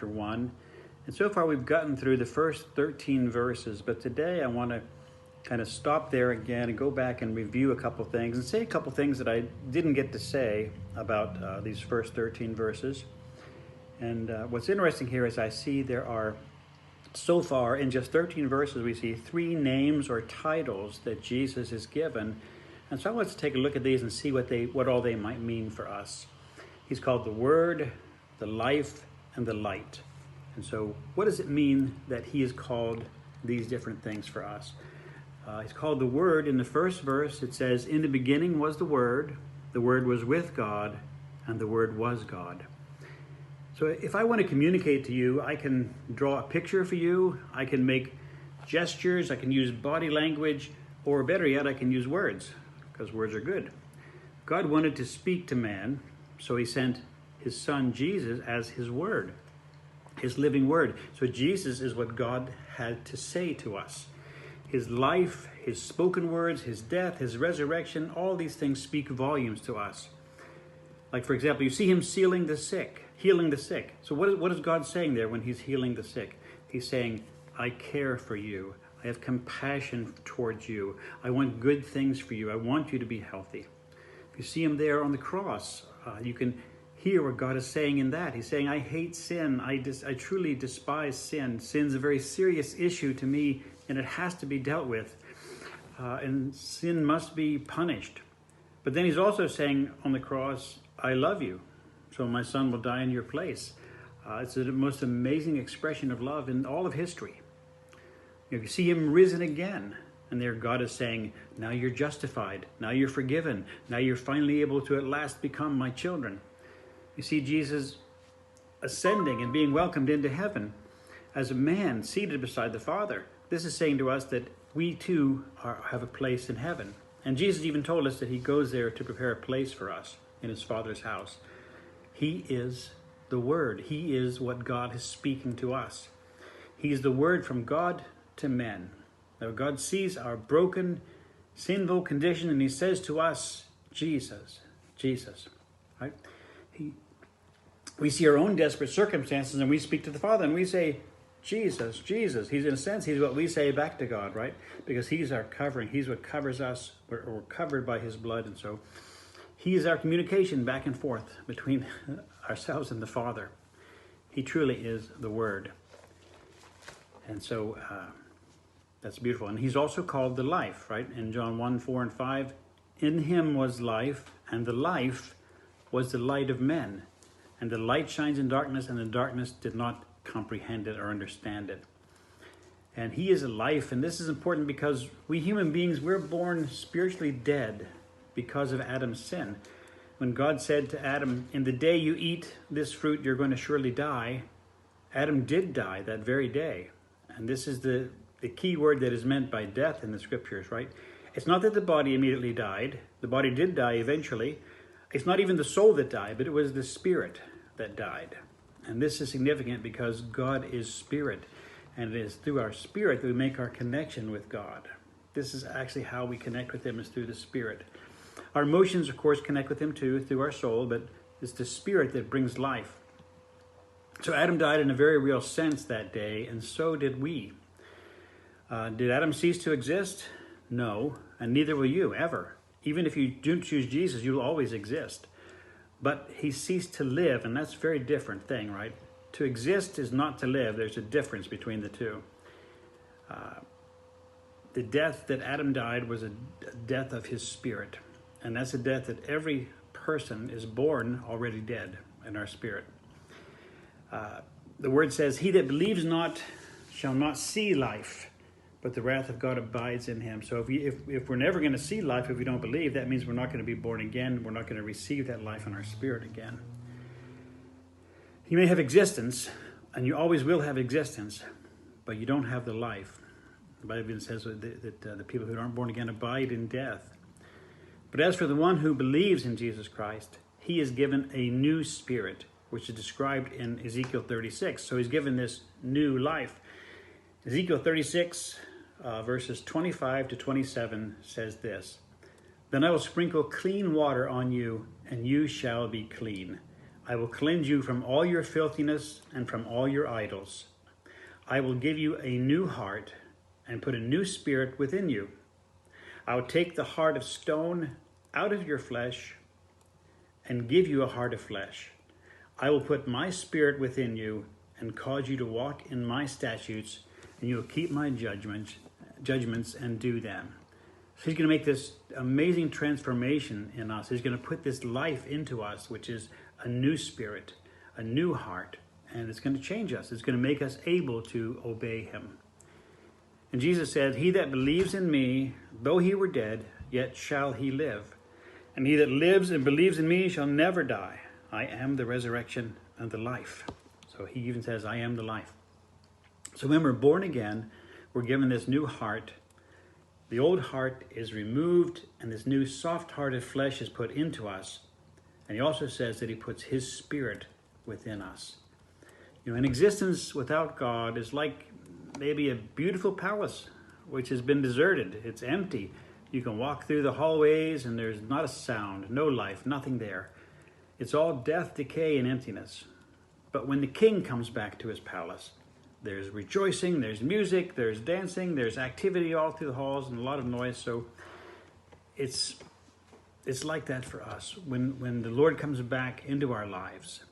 chapter 1. And so far we've gotten through the first 13 verses, but today I want to kind of stop there again and go back and review a couple things and say a couple things that I didn't get to say about these first 13 verses. And what's interesting here is I see there are, so far in just 13 verses, we see 3 names or titles that Jesus is given. And so I want to take a look at these and see what all they might mean for us. He's called the Word, the Life, and the Light. And so what does it mean that he is called these different things for us? He's called the Word. In the first verse, it says, "In the beginning was the Word was with God, and the Word was God." So if I want to communicate to you, I can draw a picture for you, I can make gestures, I can use body language, or better yet, I can use words, because words are good. God wanted to speak to man, so he sent his son Jesus as his Word, his living Word. So Jesus is what God had to say to us. His life, his spoken words, his death, his resurrection, all these things speak volumes to us. Like, for example, you see him healing the sick. So what is God saying there when he's healing the sick? He's saying, I care for you. I have compassion towards you. I want good things for you. I want you to be healthy. If you see him there on the cross, you can hear what God is saying in that. He's saying, I hate sin. I truly despise sin. Sin's a very serious issue to me, and it has to be dealt with. And sin must be punished. But then he's also saying on the cross, I love you, so my son will die in your place. It's the most amazing expression of love in all of history. You see him risen again, and there God is saying, now you're justified, now you're forgiven, now you're finally able to at last become my children. You see Jesus ascending and being welcomed into heaven as a man seated beside the Father. This is saying to us that we too have a place in heaven. And Jesus even told us that he goes there to prepare a place for us in his Father's house. He is the Word. He is what God is speaking to us. He is the Word from God to men. Now God sees our broken, sinful condition, and he says to us, Jesus, right? We see our own desperate circumstances, and we speak to the Father, and we say, Jesus. He's, in a sense, he's what we say back to God, right? Because he's our covering. He's what covers us. We're covered by his blood, and so he is our communication back and forth between ourselves and the Father. He truly is the Word. And so that's beautiful. And he's also called the Life, right? In John 1, 4, and 5, in him was life, and the life was the light of men. And the light shines in darkness, and the darkness did not comprehend it or understand it. And he is a life, and this is important because we human beings, we're born spiritually dead because of Adam's sin. When God said to Adam, in the day you eat this fruit, you're going to surely die, Adam did die that very day. And this is the key word that is meant by death in the scriptures, right? It's not that the body immediately died. The body did die eventually. It's not even the soul that died, but it was the spirit that died. And this is significant because God is spirit, and it is through our spirit that we make our connection with God. This is actually how we connect with him, is through the spirit. Our emotions, of course, connect with him too, through our soul, but it's the spirit that brings life. So Adam died in a very real sense that day, and so did we. Did Adam cease to exist? No, and neither will you, ever. Even if you do choose Jesus, you'll always exist. But he ceased to live, and that's a very different thing, right? To exist is not to live. There's a difference between the two. The death that Adam died was a death of his spirit. And that's a death that every person is born already dead in our spirit. The word says, he that believes not shall not see life, but the wrath of God abides in him. So if we're never going to see life if we don't believe, that means we're not going to be born again. We're not going to receive that life in our spirit again. You may have existence, and you always will have existence, but you don't have the life. The Bible even says that the people who aren't born again abide in death. But as for the one who believes in Jesus Christ, he is given a new spirit, which is described in Ezekiel 36. So he's given this new life. Ezekiel 36, verses 25 to 27 says this, "Then I will sprinkle clean water on you, and you shall be clean. I will cleanse you from all your filthiness and from all your idols. I will give you a new heart and put a new spirit within you. I will take the heart of stone out of your flesh and give you a heart of flesh. I will put my spirit within you and cause you to walk in my statutes, and you will keep my judgments and do them. So he's going to make this amazing transformation in us. He's going to put this life into us, which is a new spirit, a new heart, and it's going to change us. It's going to make us able to obey him. And Jesus said, he that believes in me, though he were dead, yet shall he live. And he that lives and believes in me shall never die. I am the resurrection and the life. So he even says, I am the life. So when we're born again, we're given this new heart. The old heart is removed, and this new soft-hearted flesh is put into us. And he also says that he puts his spirit within us. You know, an existence without God is like maybe a beautiful palace which has been deserted. It's empty. You can walk through the hallways and there's not a sound, no life, nothing there. It's all death, decay, and emptiness. But when the king comes back to his palace, there's rejoicing, there's music, there's dancing, there's activity all through the halls and a lot of noise. So it's like that for us. When the Lord comes back into our lives,